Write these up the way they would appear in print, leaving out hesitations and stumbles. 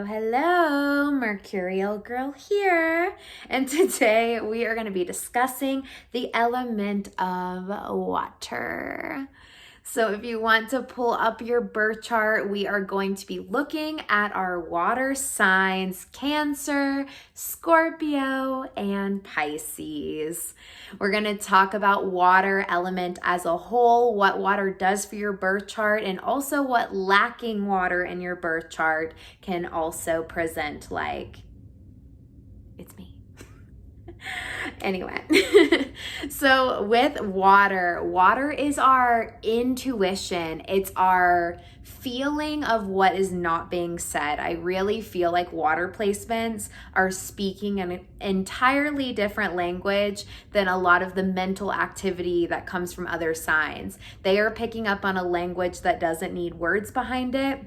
Hello, Mercurial girl here. And today we are going to be discussing the element of water. So if you want to pull up your birth chart, we are going to be looking at our water signs, Cancer, Scorpio, and Pisces. We're going to talk about water element as a whole, what water does for your birth chart, and also what lacking water in your birth chart can also present like. It's me. Anyway, so with water is our intuition. It's our feeling of what is not being said. I really feel like water placements are speaking an entirely different language than a lot of the mental activity that comes from other signs. They are picking up on a language that doesn't need words behind it,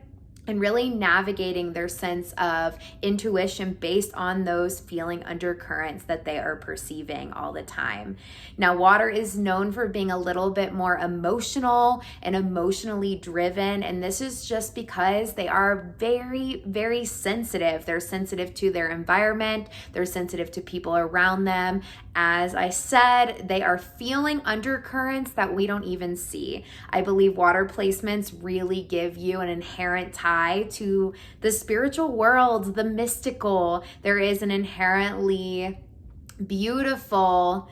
and really navigating their sense of intuition based on those feeling undercurrents that they are perceiving all the time. Now, water is known for being a little bit more emotional and emotionally driven, and this is just because they are very, very sensitive. They're sensitive to their environment, they're sensitive to people around them. As I said, they are feeling undercurrents that we don't even see. I believe water placements really give you an inherent tie to the spiritual world, the mystical. There is an inherently beautiful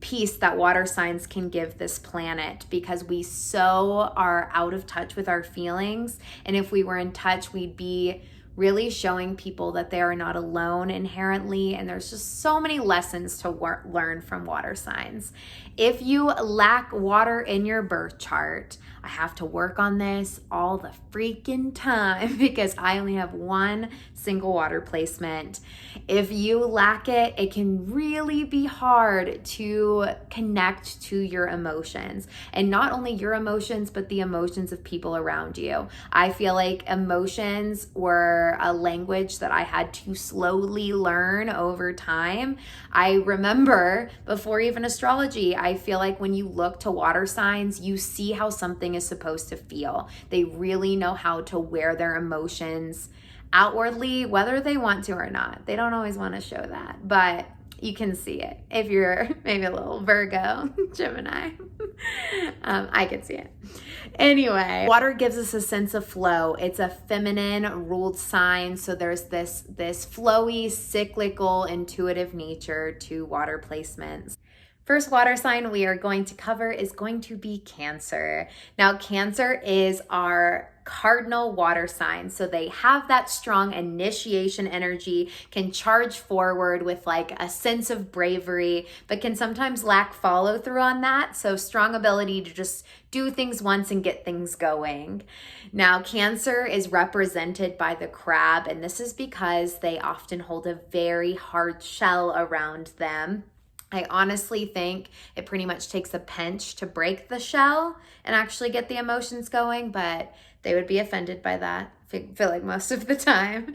peace that water signs can give this planet, because we so are out of touch with our feelings. And if we were in touch, we'd be really showing people that they are not alone inherently. And there's just so many lessons to learn from water signs. If you lack water in your birth chart, I have to work on this all the freaking time because I only have one single water placement. If you lack it, it can really be hard to connect to your emotions, and not only your emotions, but the emotions of people around you. I feel like emotions were a language that I had to slowly learn over time. I remember before even astrology, I feel like when you look to water signs, you see how something is supposed to feel. They really know how to wear their emotions outwardly, whether they want to or not. They don't always want to show that, but you can see it. If you're maybe a little Virgo, Gemini, I can see it. Anyway, water gives us a sense of flow. It's a feminine ruled sign. So there's this flowy, cyclical, intuitive nature to water placements. First water sign we are going to cover is going to be Cancer. Now, Cancer is our cardinal water sign. So they have that strong initiation energy, can charge forward with like a sense of bravery, but can sometimes lack follow through on that. So strong ability to just do things once and get things going. Now, Cancer is represented by the crab, and this is because they often hold a very hard shell around them. I honestly think it pretty much takes a pinch to break the shell and actually get the emotions going, but they would be offended by that, I feel like most of the time.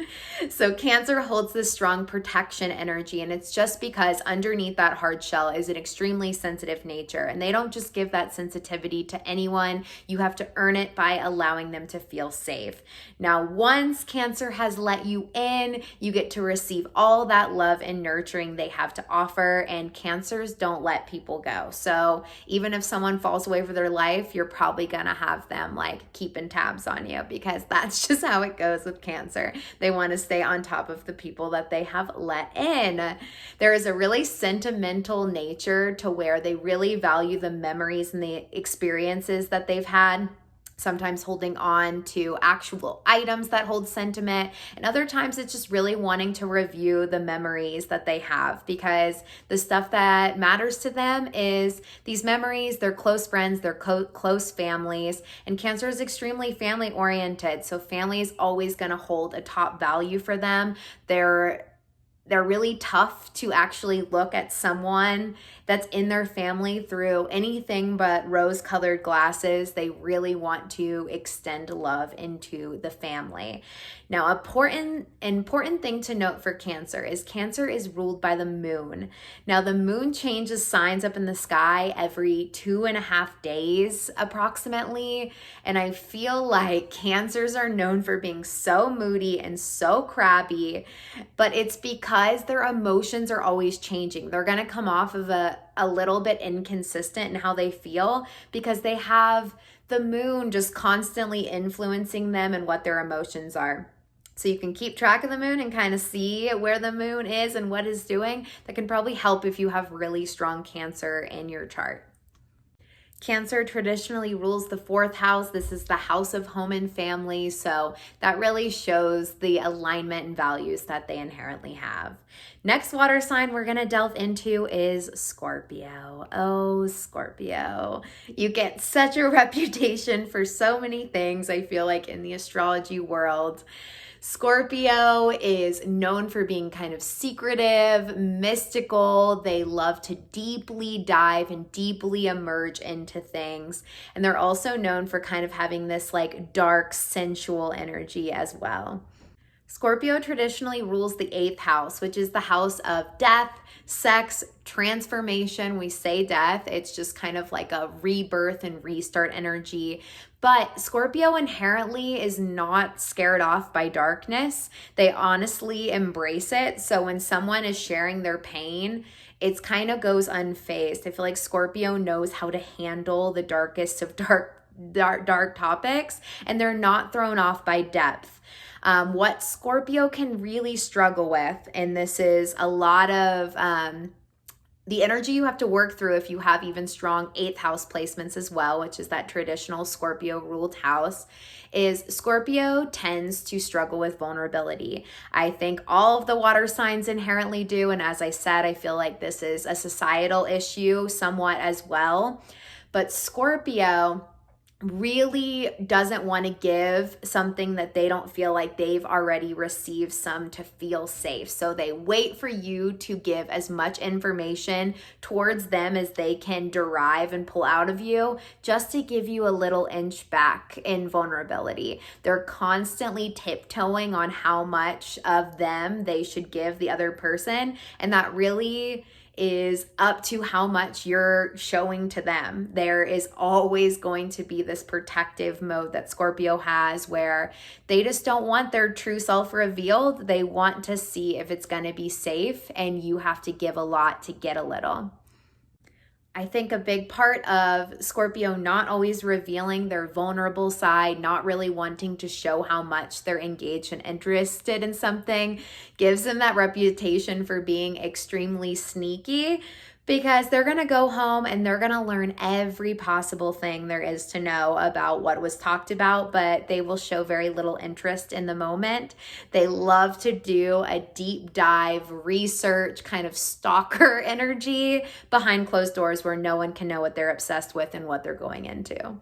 So Cancer holds this strong protection energy, and it's just because underneath that hard shell is an extremely sensitive nature, and they don't just give that sensitivity to anyone. You have to earn it by allowing them to feel safe. Now, once Cancer has let you in, you get to receive all that love and nurturing they have to offer, and Cancers don't let people go. So even if someone falls away from their life, you're probably gonna have them like keeping tabs on you, because that's just how it goes with Cancer. They want to stay on top of the people that they have let in. There is a really sentimental nature to where they really value the memories and the experiences that they've had. Sometimes holding on to actual items that hold sentiment, and other times it's just really wanting to review the memories that they have, because the stuff that matters to them is these memories, their close friends, their close families, and Cancer is extremely family oriented, so family is always going to hold a top value for them. they're really tough to actually look at someone that's in their family through anything but rose-colored glasses. They really want to extend love into the family. Now, important thing to note for Cancer is ruled by the moon. Now, the moon changes signs up in the sky every 2.5 days approximately. And I feel like Cancers are known for being so moody and so crabby, but it's because their emotions are always changing. They're going to come off of a little bit inconsistent in how they feel because they have the moon just constantly influencing them and what their emotions are. So you can keep track of the moon and kind of see where the moon is and what it's doing. That can probably help if you have really strong Cancer in your chart. Cancer traditionally rules the 4th house. This is the house of home and family. So that really shows the alignment and values that they inherently have. Next water sign we're going to delve into is Scorpio. Oh, Scorpio. You get such a reputation for so many things, I feel like, in the astrology world. Scorpio is known for being kind of secretive, mystical. They love to deeply dive and deeply emerge into things. And they're also known for kind of having this like dark, sensual energy as well. Scorpio traditionally rules the 8th house, which is the house of death, sex, transformation. We say death, it's just kind of like a rebirth and restart energy. But Scorpio inherently is not scared off by darkness. They honestly embrace it. So when someone is sharing their pain, it's kind of goes unfazed. I feel like Scorpio knows how to handle the darkest of dark topics, and they're not thrown off by depth. What Scorpio can really struggle with, and this is a lot of the energy you have to work through if you have even strong 8th house placements as well, which is that traditional Scorpio ruled house, is Scorpio tends to struggle with vulnerability. I think all of the water signs inherently do. And as I said, I feel like this is a societal issue somewhat as well. But Scorpio really doesn't want to give something that they don't feel like they've already received some to feel safe. So they wait for you to give as much information towards them as they can derive and pull out of you, just to give you a little inch back in vulnerability. They're constantly tiptoeing on how much of them they should give the other person, and that really is up to how much you're showing to them. There is always going to be this protective mode that Scorpio has where they just don't want their true self revealed. They want to see if it's going to be safe, and you have to give a lot to get a little. I think a big part of Scorpio not always revealing their vulnerable side, not really wanting to show how much they're engaged and interested in something, gives them that reputation for being extremely sneaky, because they're going to go home and they're going to learn every possible thing there is to know about what was talked about, but they will show very little interest in the moment. They love to do a deep dive research, kind of stalker energy behind closed doors where no one can know what they're obsessed with and what they're going into.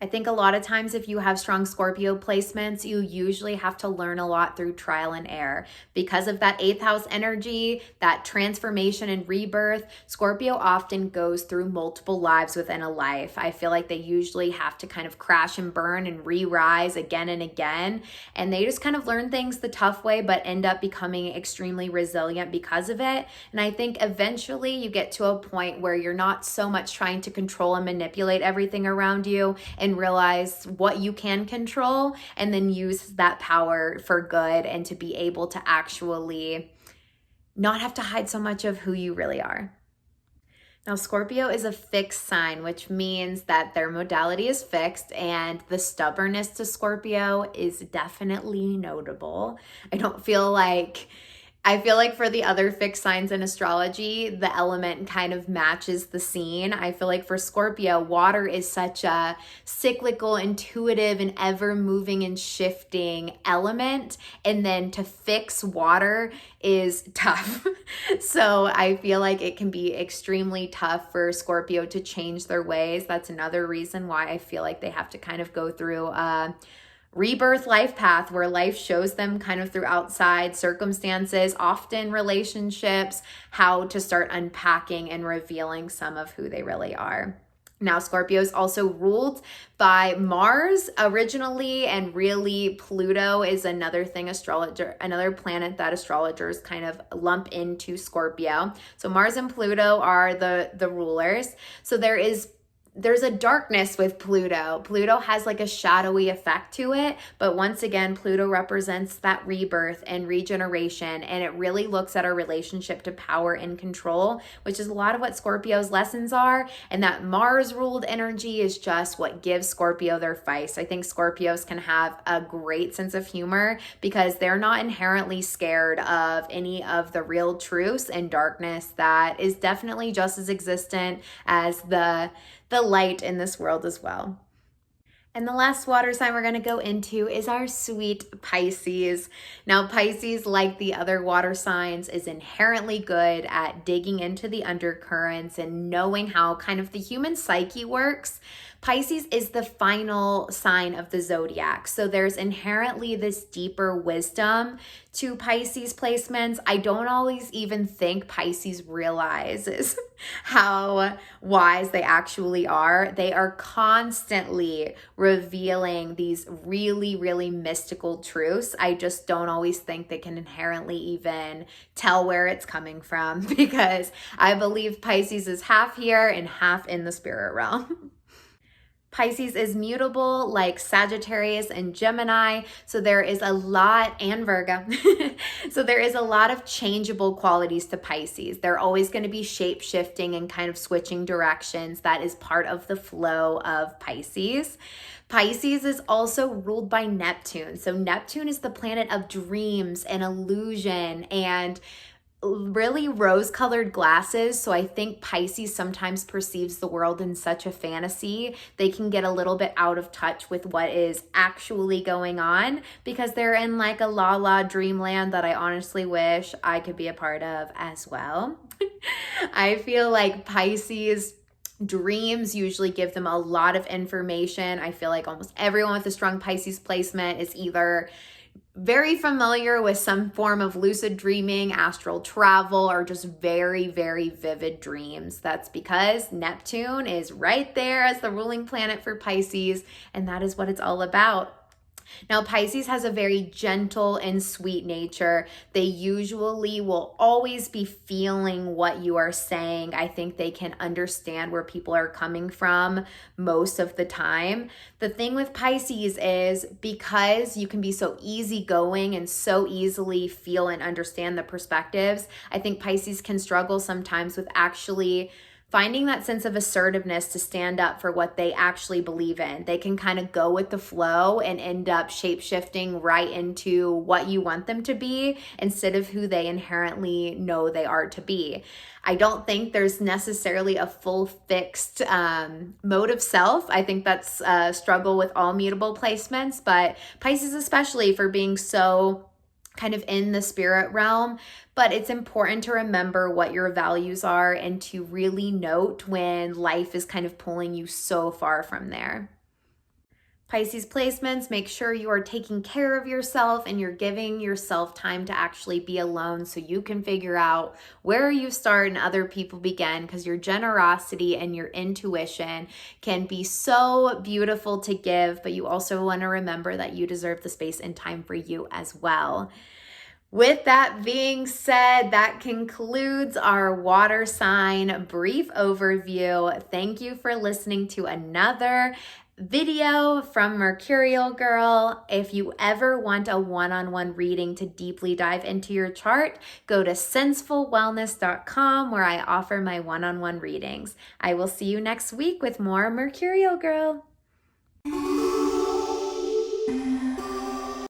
I think a lot of times if you have strong Scorpio placements, you usually have to learn a lot through trial and error. Because of that 8th house energy, that transformation and rebirth, Scorpio often goes through multiple lives within a life. I feel like they usually have to kind of crash and burn and re-rise again and again. And they just kind of learn things the tough way, but end up becoming extremely resilient because of it. And I think eventually you get to a point where you're not so much trying to control and manipulate everything around you, and realize what you can control, and then use that power for good and to be able to actually not have to hide so much of who you really are. Now, Scorpio is a fixed sign, which means that their modality is fixed, and the stubbornness to Scorpio is definitely notable. I feel like for the other fixed signs in astrology, the element kind of matches the scene. I feel like for Scorpio, water is such a cyclical, intuitive, and ever-moving and shifting element. And then to fix water is tough. So I feel like it can be extremely tough for Scorpio to change their ways. That's another reason why I feel like they have to kind of go through rebirth life path where life shows them kind of through outside circumstances, often relationships, how to start unpacking and revealing some of who they really are. Now, Scorpio is also ruled by Mars originally, and really Pluto is another planet that astrologers kind of lump into Scorpio. So Mars and Pluto are the rulers. So there's a darkness with Pluto. Pluto has like a shadowy effect to it, but once again, Pluto represents that rebirth and regeneration, and it really looks at our relationship to power and control, which is a lot of what Scorpio's lessons are, and that Mars-ruled energy is just what gives Scorpio their feist. I think Scorpios can have a great sense of humor because they're not inherently scared of any of the real truths and darkness that is definitely just as existent as the light in this world as well. And the last water sign we're going to go into is our sweet Pisces. Now, Pisces, like the other water signs, is inherently good at digging into the undercurrents and knowing how kind of the human psyche works. Pisces is the final sign of the zodiac. So there's inherently this deeper wisdom to Pisces placements. I don't always even think Pisces realizes how wise they actually are. They are constantly revealing these really, really mystical truths. I just don't always think they can inherently even tell where it's coming from, because I believe Pisces is half here and half in the spirit realm. Pisces is mutable like Sagittarius and Gemini, so there is a lot, and Virgo. So there is a lot of changeable qualities to Pisces. They're always going to be shape-shifting and kind of switching directions. That is part of the flow of Pisces. Pisces is also ruled by Neptune. So Neptune is the planet of dreams and illusion and really rose-colored glasses. So I think Pisces sometimes perceives the world in such a fantasy. They can get a little bit out of touch with what is actually going on because they're in like a la dreamland that I honestly wish I could be a part of as well. I feel like Pisces dreams usually give them a lot of information. I feel like almost everyone with a strong Pisces placement is either very familiar with some form of lucid dreaming, astral travel, or just very, very vivid dreams. That's because Neptune is right there as the ruling planet for Pisces, and that is what it's all about. Now, Pisces has a very gentle and sweet nature. They usually will always be feeling what you are saying. I think they can understand where people are coming from most of the time. The thing with Pisces is because you can be so easygoing and so easily feel and understand the perspectives, I think Pisces can struggle sometimes with actually finding that sense of assertiveness to stand up for what they actually believe in. They can kind of go with the flow and end up shape-shifting right into what you want them to be instead of who they inherently know they are to be. I don't think there's necessarily a full fixed mode of self. I think that's a struggle with all mutable placements, but Pisces especially for being so kind of in the spirit realm. But it's important to remember what your values are and to really note when life is kind of pulling you so far from there. Pisces placements, make sure you are taking care of yourself and you're giving yourself time to actually be alone so you can figure out where you start and other people begin, because your generosity and your intuition can be so beautiful to give, but you also want to remember that you deserve the space and time for you as well. With that being said, that concludes our water sign brief overview. Thank you for listening to another video from Mercurial Girl. If you ever want a one-on-one reading to deeply dive into your chart, go to sensefulwellness.com where I offer my one-on-one readings. I will see you next week with more Mercurial Girl.